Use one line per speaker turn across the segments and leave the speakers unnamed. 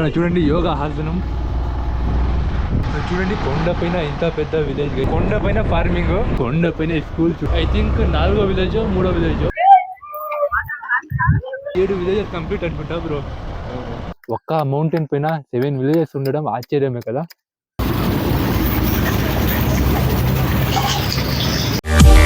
ఇక్కడ చూడండి యోగా ఆసనం. చూడండి కొండపైన ఇంత పెద్ద విలేజ్, కొండపైన ఫార్మింగ్, కొండపైన స్కూల్. ఐ థింక్ 4వ విలేజ్ 3వ విలేజ్, 7 విలేజెస్ కంప్లీట్ అనుకుంటా బ్రో. ఒక్క మౌంటైన్ పైన 7 విలేజెస్ ఉండడం ఆశ్చర్యమే కదా.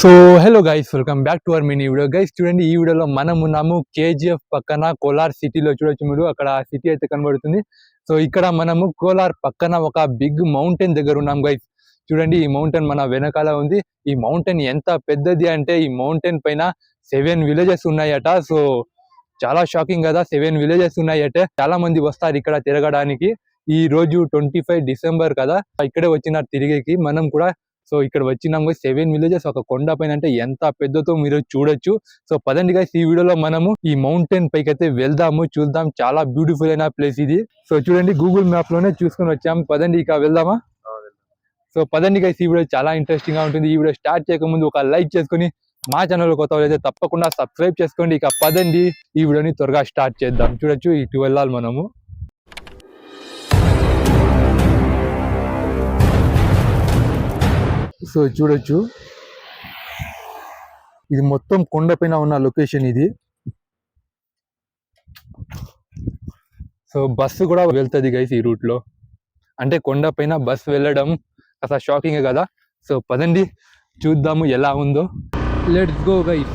So hello guys, welcome back to our mini video. Guys చూడండి, ఈ వీడియోలో మనం ఉన్నాము కేజీఎఫ్ పక్కన కోలార్ సిటీలో. చూడొచ్చు మీరు, అక్కడ సిటీ అయితే కనబడుతుంది. సో ఇక్కడ మనము కోలార్ పక్కన ఒక బిగ్ మౌంటైన్ దగ్గర ఉన్నాం గైస్. చూడండి, ఈ మౌంటైన్ మన వెనకాల ఉంది. ఈ మౌంటైన్ ఎంత పెద్దది అంటే, ఈ మౌంటైన్ పైన 7 విలేజెస్ ఉన్నాయట. సో చాలా షాకింగ్ కదా, 7 విలేజెస్ ఉన్నాయట. చాలా మంది వస్తారు ఇక్కడ తిరగడానికి. ఈ రోజు 25 డిసెంబర్ కదా, ఇక్కడే వచ్చినారు తిరిగేకి. మనం కూడా సో ఇక్కడ వచ్చినాం. 7 విలేజెస్ ఒక కొండ పైన అంటే ఎంత పెద్దతో మీరు చూడొచ్చు. సో పదండి గైస్, ఈ వీడియోలో మనము ఈ మౌంటైన్ పైకి అయితే వెళ్దాము, చూద్దాం. చాలా బ్యూటిఫుల్ అయిన ప్లేస్ ఇది. సో చూడండి, గూగుల్ మ్యాప్ లోనే చూసుకొని వచ్చాము. పదండి ఇక వెళ్దామా. సో పదండి గైస్, ఈ వీడియో చాలా ఇంట్రెస్టింగ్ గా ఉంటుంది. ఈ వీడియో స్టార్ట్ చేయక ముందు ఒక లైక్ చేసుకుని, మా ఛానల్ కొత్త అయితే తప్పకుండా సబ్స్క్రైబ్ చేసుకోండి. ఇక పదండి ఈ వీడియోని త్వరగా స్టార్ట్ చేద్దాం. చూడొచ్చు, ఇటు వెళ్ళాలి మనము. సో చూడొచ్చు, ఇది మొత్తం కొండపైన ఉన్న లొకేషన్ ఇది. సో బస్సు కూడా వెళ్తుంది గైస్ ఈ రూట్ లో. అంటే కొండపైన బస్సు వెళ్ళడం అసలు షాకింగ్ కదా. సో పదండి చూద్దాము ఎలా ఉందో. Let's go guys.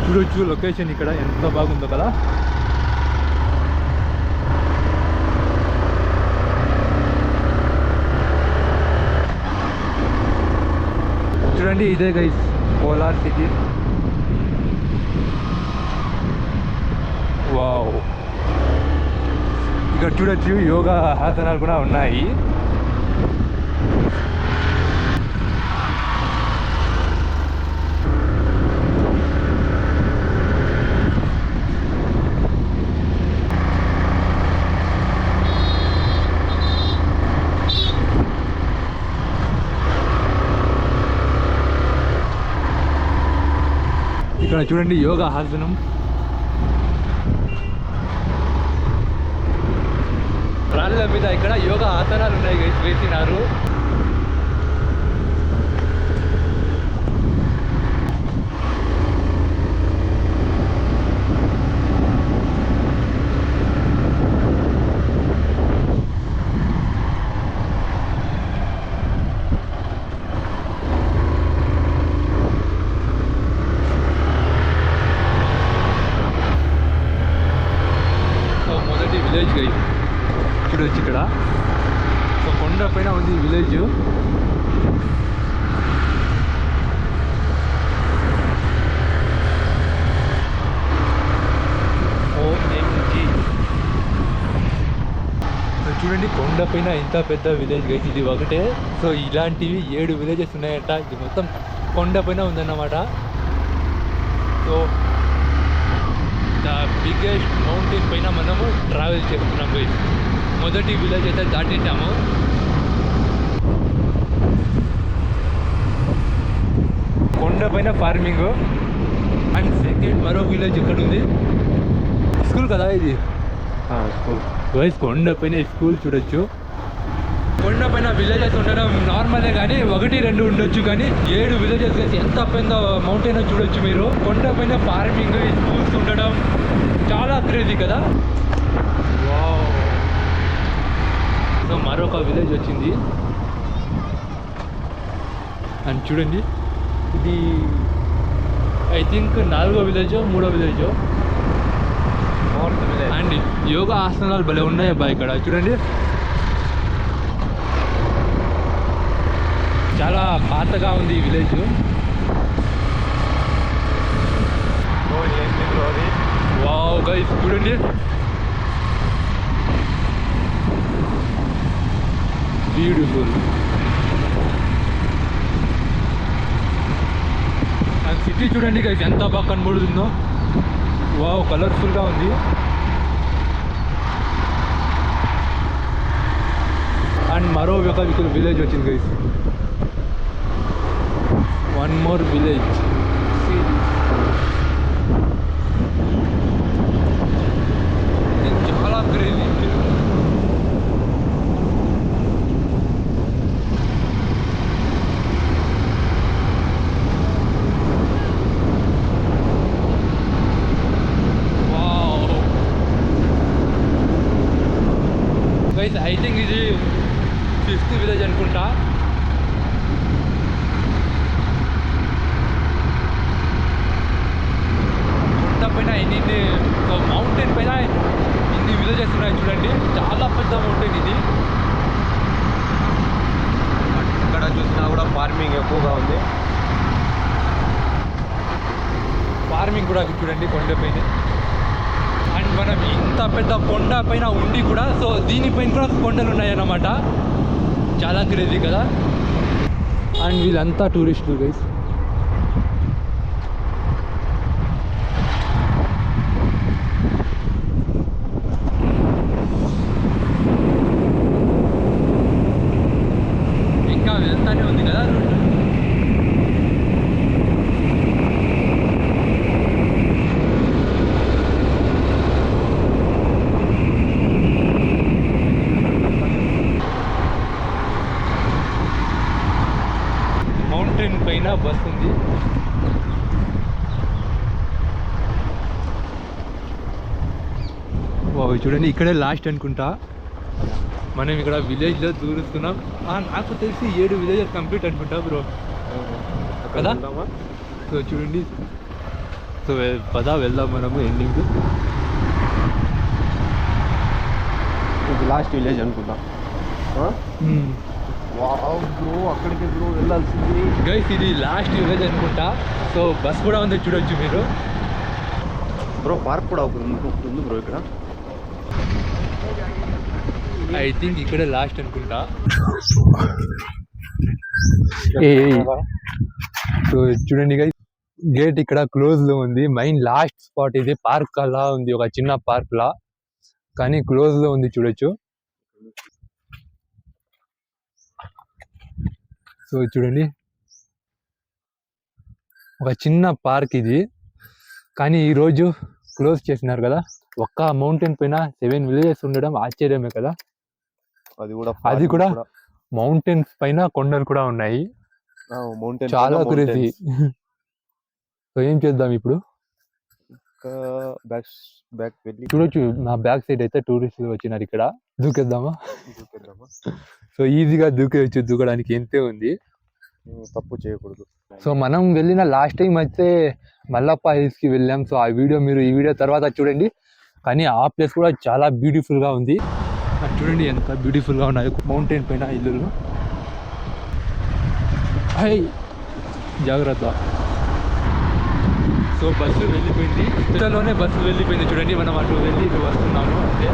చూడొచ్చు లొకేషన్ ఇక్కడ ఎంత బాగుందో కదా. చూడండి, ఇదే గైస్ కోలార్ సిటీ. వావ్, ఇక్కడ చూడొచ్చు యోగా ఆసనాలు కూడా ఉన్నాయి. ఇక్కడ చూడండి యోగా ఆసనం. రాళ్ళ మీద ఇక్కడ యోగా ఆసనాలు ఉన్నాయి గైస్, వేసినారు. విలేజ్ గైస్ చూడొచ్చు ఇక్కడ. సో కొండ పైన ఉంది విలేజ్. సో చూడండి, కొండ పైన ఇంత పెద్ద విలేజ్ గైస్, ఇది ఒకటే. సో ఇలాంటివి 7 విలేజెస్ ఉన్నాయంట. ఇది మొత్తం కొండ పైన ఉందన్నమాట. సో ద బిగ్గెస్ట్ మౌంటైన్ పైన మనము ట్రావెల్ చేస్తున్నాం గైస్. మొదటి విలేజ్ అయితే దాటేసాము. కొండ పైన ఫార్మింగ్. అండ్ సెకండ్ మరో విలేజ్ ఎక్కడ ఉంది, స్కూల్ కదా ఇది. స్కూల్ గైస్, కొండ పైన స్కూల్ చూడొచ్చు. కొండ పైన విలేజెస్ ఉండడం నార్మలే కానీ 1-2 ఉండొచ్చు, కానీ 7 విలేజెస్ గైస్. ఎంత పెద్ద మౌంటైన్ చూడొచ్చు మీరు. కొండ పైన ఫార్మింగ్, స్కూల్స్ ఉండడం చాలా క్రేజీ కదా. వావ్. సో మరొక విలేజ్ వచ్చింది. అండ్ చూడండి, ఇది ఐ థింక్ 4వ విలేజ్ 3వ విలేజ్. అండ్ యోగా ఆసనాలు భలే ఉన్నాయి అబ్బా ఇక్కడ. చూడండి, చాలా పాతగా ఉంది ఈ విలేజ్. వావ్ గైస్ చూడండి, బ్యూటిఫుల్. అండ్ సిటీ చూడండి గైస్ ఎంత బాగా కనబడుతుందో. వావ్, కలర్ఫుల్గా ఉంది. అండ్ మరో ఒక విలేజ్ వచ్చింది గైస్. One more village. చాలా క్రేజీ. గైస్ ఐ థింక్ ఇది 5th విలేజ్ అనుకుంటా. కొండ పైన ఎన్ని మౌంటైన్ పైన ఇన్ని విలేజెస్ ఉన్నాయి చూడండి. చాలా పెద్ద మౌంటైన్ ఇది.
ఇక్కడ చూసినా కూడా ఫార్మింగ్ ఎక్కువగా ఉంది.
ఫార్మింగ్ కూడా చూడండి కొండపైన. అండ్ మనం ఇంత పెద్ద కొండ పైన ఉండి కూడా సో దీనిపైన కూడా కొండలు ఉన్నాయన్నమాట. చాలా క్రేజీ కదా. అండ్ వీళ్ళంతా టూరిస్టులు గైస్. ఇంకా వెళ్తానే ఉంది కదా. మౌంటైన్ పైన బస్ ఉంది. చూడండి ఇక్కడే లాస్ట్ అనుకుంటా. మనం ఇక్కడ విలేజ్లో దూరుస్తున్నాం. నాకు తెలిసి 7 విలేజెస్ కంప్లీట్ అనుకుంటా బ్రో కదా. సో చూడండి. సో పదా వెళ్దాం మనము ఎండింగ్.
ఇది లాస్ట్ విలేజ్ అనుకుంటా. బ్రో అక్కడికి బ్రో వెళ్ళాల్సింది.
గైస్ ఇది లాస్ట్ విలేజ్ అనుకుంటా. సో బస్ కూడా ఉంది చూడొచ్చు మీరు.
బ్రో పార్క్ కూడా ఉంది బ్రో ఇక్కడ.
ఐ థింక్ ఇక్కడ లాస్ట్ అనుకుంటా. సో చూడండి గైస్ గేట్ ఇక్కడ క్లోజ్ లో ఉంది. మెయిన్ లాస్ట్ స్పాట్ ఇది. పార్క్ అలా ఉంది, ఒక చిన్న పార్క్ లా, కానీ క్లోజ్ లో ఉంది చూడొచ్చు. సో చూడండి ఒక చిన్న పార్క్ ఇది, కానీ ఈరోజు క్లోజ్ చేసినారు కదా. ఒక్క మౌంటైన్ పైన 7 విలేజెస్ ఉండడం ఆశ్చర్యమే కదా. అది కూడా మౌంటైన్స్ పైన కొండలు కూడా ఉన్నాయి. చాలా క్రేజీ. సో ఏం చేద్దాం ఇప్పుడు? చూడొచ్చు నా బ్యాక్ సైడ్ అయితే టూరిస్టులు వచ్చినారు. ఇక్కడ దూకేద్దామా? సో ఈజీగా దూకేయచ్చు, దూకడానికి ఎంతే ఉంది,
తప్పు చేయకూడదు.
సో మనం వెళ్ళిన లాస్ట్ టైం అయితే మల్లప్ప హిల్స్కి వెళ్ళాం. సో ఆ వీడియో మీరు ఈ వీడియో తర్వాత చూడండి. కానీ ఆ ప్లేస్ కూడా చాలా బ్యూటిఫుల్గా ఉంది. చూడండి ఎంత బ్యూటిఫుల్గా ఉన్నాయి మౌంటైన్ పైన ఇల్లులు. హై జాగ్రత్త. సో బస్సు వెళ్ళిపోయింది. ఇంతలోనే బస్సు వెళ్ళిపోయింది చూడండి. మనం అటు వెళ్ళి ఇటు వస్తున్నాము అంతే.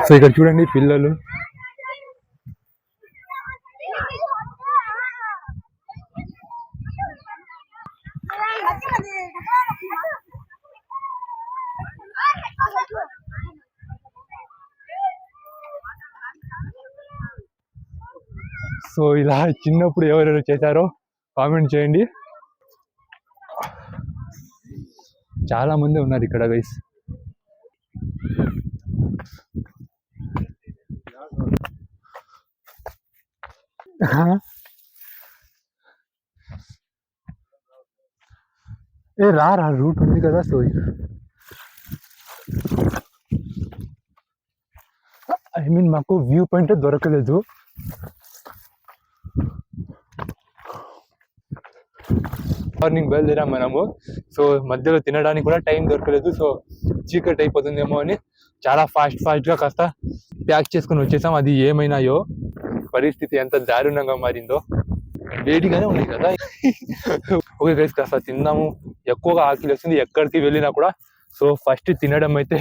సో ఇక్కడ చూడండి పిల్లలు. సో ఇలా చిన్నప్పుడు ఎవరెవరు చేశారో కామెంట్ చేయండి. చాలా మంది ఉన్నారు ఇక్కడ గైస్. రా రూట్ ఉంది కదా. సో ఐ మీన్ మాకు వ్యూ పాయింట్ దొరకలేదు. మార్నింగ్ బయలుదేరాం మనము. సో మధ్యలో తినడానికి కూడా టైం దొరకలేదు. సో చీకటి అయిపోతుందేమో అని చాలా ఫాస్ట్గా కాస్త ప్యాక్ చేసుకుని వచ్చేసాం. అది ఏమైనాయో పరిస్థితి ఎంత దారుణంగా మారిందో. వేడిగానే ఉంది కదా. ఓకే గైస్ కాస్త తిందాము. ఎక్కువగా ఆకలి వస్తుంది ఎక్కడికి వెళ్ళినా కూడా. సో ఫస్ట్ తినడం అయితే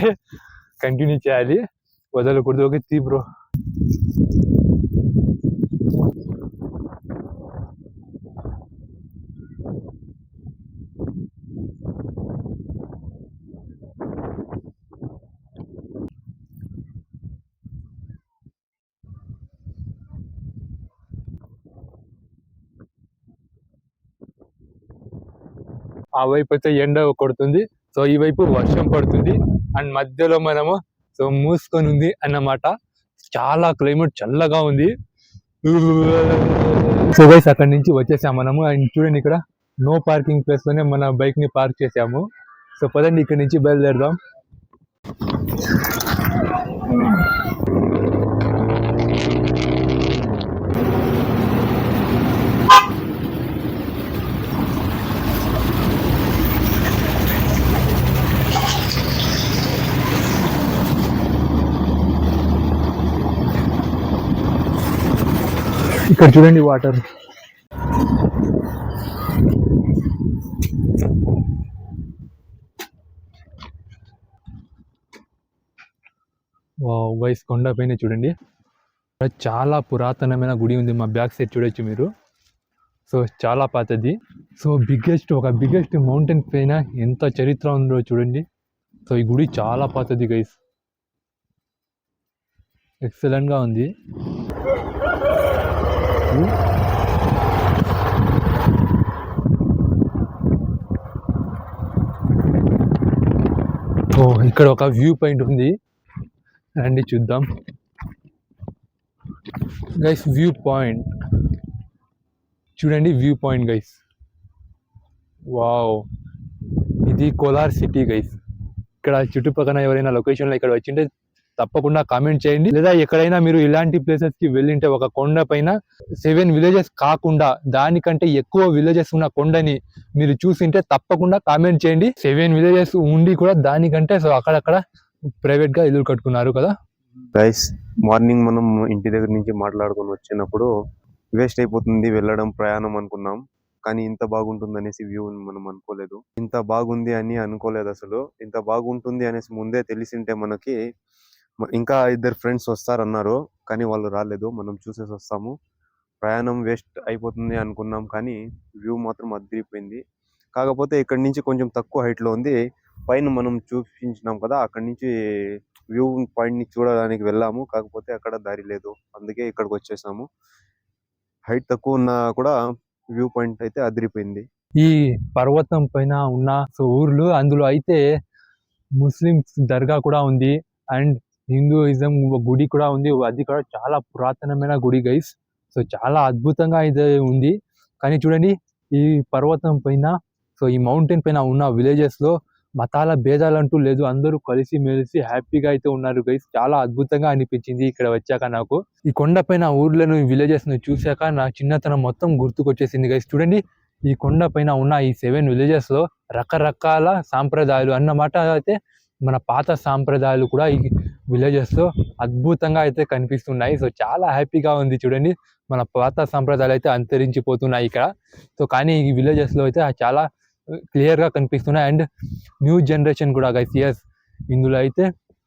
కంటిన్యూ చేయాలి, వదలకూడదు. ఓకే తీ బ్రో. ఆ వైపు అయితే ఎండ కొడుతుంది, సో ఈ వైపు వర్షం పడుతుంది, అండ్ మధ్యలో మనము సో మూసుకొని ఉంది అన్నమాట. చాలా క్లైమేట్ చల్లగా ఉంది. సో గైస్ అక్కడి నుంచి వచ్చేసాము మనము. అండ్ చూడండి ఇక్కడ నో పార్కింగ్ ప్లేస్ లోనే మన బైక్ ని పార్క్ చేసాము. సో పదండి ఇక్కడ నుంచి బయలుదేరదాం. ఇక్కడ చూడండి వాటర్. వావ్ గైస్ కొండ పైన చూడండి చాలా పురాతనమైన గుడి ఉంది. మా బ్యాక్ సైడ్ చూడొచ్చు మీరు. సో చాలా పాతది. సో బిగ్గెస్ట్ మౌంటైన్ పైన ఎంత చరిత్ర ఉందో చూడండి. సో ఈ గుడి చాలా పాతది గైస్, ఎక్సలెంట్ గా ఉంది. ఓ ఇక్కడ ఒక వ్యూ పాయింట్ ఉంది, రండి చూద్దాం గైస్. వ్యూ పాయింట్ చూడండి, వ్యూ పాయింట్ గైస్. వావ్, ఇది కోలార్ సిటీ గైస్. ఇక్కడ చుట్టుపక్కల ఎవరైనా లొకేషన్లో ఇక్కడ వచ్చింటే తప్పకుండా కామెంట్ చేయండి, లేదా ఎక్కడైనా మీరు ఇలాంటి ప్లేసెస్ కి వెళ్ళింటే ఒక కొండ పైన 7 విలేజెస్ కాకుండా దానికంటే ఎక్కువ విలేజెస్ ఉన్న కొండని మీరు చూసింటే తప్పకుండా కామెంట్ చేయండి. 7 విలేజెస్ ఉండి కూడా దానికంటే సో అక్కడక్కడ ప్రైవేట్ గా ఇల్లు కట్టుకున్నారు కదా
గైస్. మార్నింగ్ మనం ఇంటి దగ్గర నుంచి మాట్లాడుకొని వచ్చినప్పుడు వేస్ట్ అయిపోతుంది వెళ్ళడం ప్రయాణం అనుకున్నాం, కానీ ఇంత బాగుంటుంది అనేసి వ్యూ మనం అనుకోలేదు. ఇంత బాగుంది అని అనుకోలేదు అసలు. ఇంత బాగుంటుంది అనేసి ముందే తెలిసింటే మనకి ఇంకా 2 ఫ్రెండ్స్ వస్తారన్నారు, కానీ వాళ్ళు రాలేదు. మనం చూసేసి వస్తాము. ప్రయాణం వేస్ట్ అయిపోతుంది అనుకున్నాం, కానీ వ్యూ మాత్రం అదిరిపోయింది. కాకపోతే ఇక్కడ నుంచి కొంచెం తక్కువ హైట్ లో ఉంది. పైన మనం చూపించినాం కదా, అక్కడి నుంచి వ్యూ పాయింట్ ని చూడడానికి వెళ్ళాము, కాకపోతే అక్కడ దారి లేదు, అందుకే ఇక్కడికి వచ్చేసాము. హైట్ తక్కువ ఉన్నా కూడా వ్యూ పాయింట్ అయితే అదిరిపోయింది.
ఈ పర్వతం పైన ఉన్న సో ఊర్లు, అందులో అయితే ముస్లిమ్స్ దర్గా కూడా ఉంది, అండ్ హిందూయిజం గుడి కూడా ఉంది. అది కూడా చాలా పురాతనమైన గుడి గైస్. సో చాలా అద్భుతంగా ఇది ఉంది. కానీ చూడండి ఈ పర్వతం పైన, సో ఈ మౌంటైన్ పైన ఉన్న విలేజెస్ లో మతాల భేదాలంటూ లేదు, అందరూ కలిసి మెలిసి హ్యాపీగా అయితే ఉన్నారు గైస్. చాలా అద్భుతంగా అనిపించింది ఇక్కడ వచ్చాక నాకు. ఈ కొండ పైన ఊర్లను, విలేజెస్ ను చూశాక నా చిన్నతనం మొత్తం గుర్తుకొచ్చేసింది గైస్. చూడండి ఈ కొండ పైన ఉన్న ఈ 7 విలేజెస్ లో రకరకాల సాంప్రదాయాలు అన్నమాట. అయితే మన పాత సాంప్రదాయాలు కూడా ఈ విలేజెస్ లో అద్భుతంగా అయితే కనిపిస్తున్నాయి. సో చాలా హ్యాపీగా ఉంది. చూడండి మన పాత సాంప్రదాయాలు అయితే అంతరించిపోతున్నాయి ఇక్కడ. సో కానీ ఈ విలేజెస్ లో అయితే చాలా క్లియర్ గా కనిపిస్తున్నాయి. అండ్ న్యూ జనరేషన్ కూడా గైస్. ఎస్, ఇందులో అయితే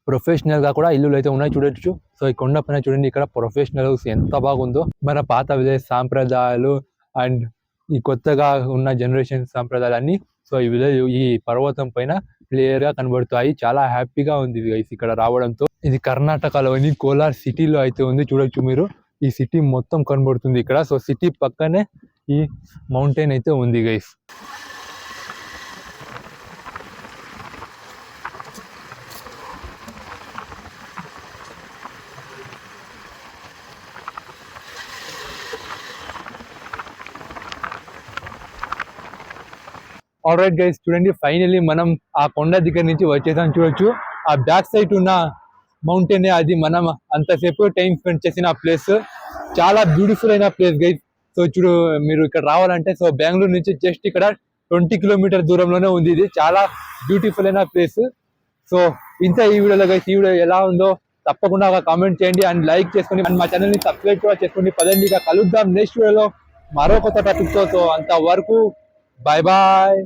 ప్రొఫెషనల్ గా కూడా ఇల్లులు అయితే ఉన్నాయి చూడొచ్చు. సో ఈ కొండ పైన చూడండి ఇక్కడ ప్రొఫెషనల్ హౌస్ ఎంత బాగుందో. మన పాత విలేజ్ సాంప్రదాయాలు అండ్ ఈ కొత్తగా ఉన్న జనరేషన్ సాంప్రదాయాలన్నీ సో ఈ విలేజ్, ఈ పర్వతం పైన క్లియర్ గా కనబడుతాయి. చాలా హ్యాపీగా ఉంది గైస్ ఇక్కడ రావడంతో. ఇది కర్ణాటకలోని కోలార్ సిటీలో అయితే ఉంది, చూడొచ్చు మీరు. ఈ సిటీ మొత్తం కనబడుతుంది ఇక్కడ. సో సిటీ పక్కనే ఈ మౌంటైన్ అయితే ఉంది గైస్. ఆల్రైట్ గైస్, చూడండి ఫైనల్లీ మనం ఆ కొండ దగ్గర నుంచి వచ్చేసాం. చూడొచ్చు ఆ బ్యాక్ సైడ్ ఉన్న మౌంటైన్, అది మనం అంతసేపు టైం స్పెండ్ చేసిన ప్లేస్. చాలా బ్యూటిఫుల్ అయిన ప్లేస్ గైస్. సో చూడు మీరు ఇక్కడ రావాలంటే సో బెంగళూరు నుంచి జస్ట్ ఇక్కడ 20 కిలోమీటర్ దూరంలోనే ఉంది. ఇది చాలా బ్యూటిఫుల్ అయిన ప్లేస్. సో ఇంత ఈ వీడియోలో గైస్, ఈ వీడియో ఎలా ఉందో తప్పకుండా ఒక కామెంట్ చేయండి అండ్ లైక్ చేసుకుని అండ్ మా ఛానల్ ని సబ్స్క్రైబ్ కూడా చేసుకోండి. పదండి ఇక కలుద్దాం నెక్స్ట్ వీడియోలో మరో కొత్త టాపిక్ తో. సో అంతవరకు బాయ్ బాయ్.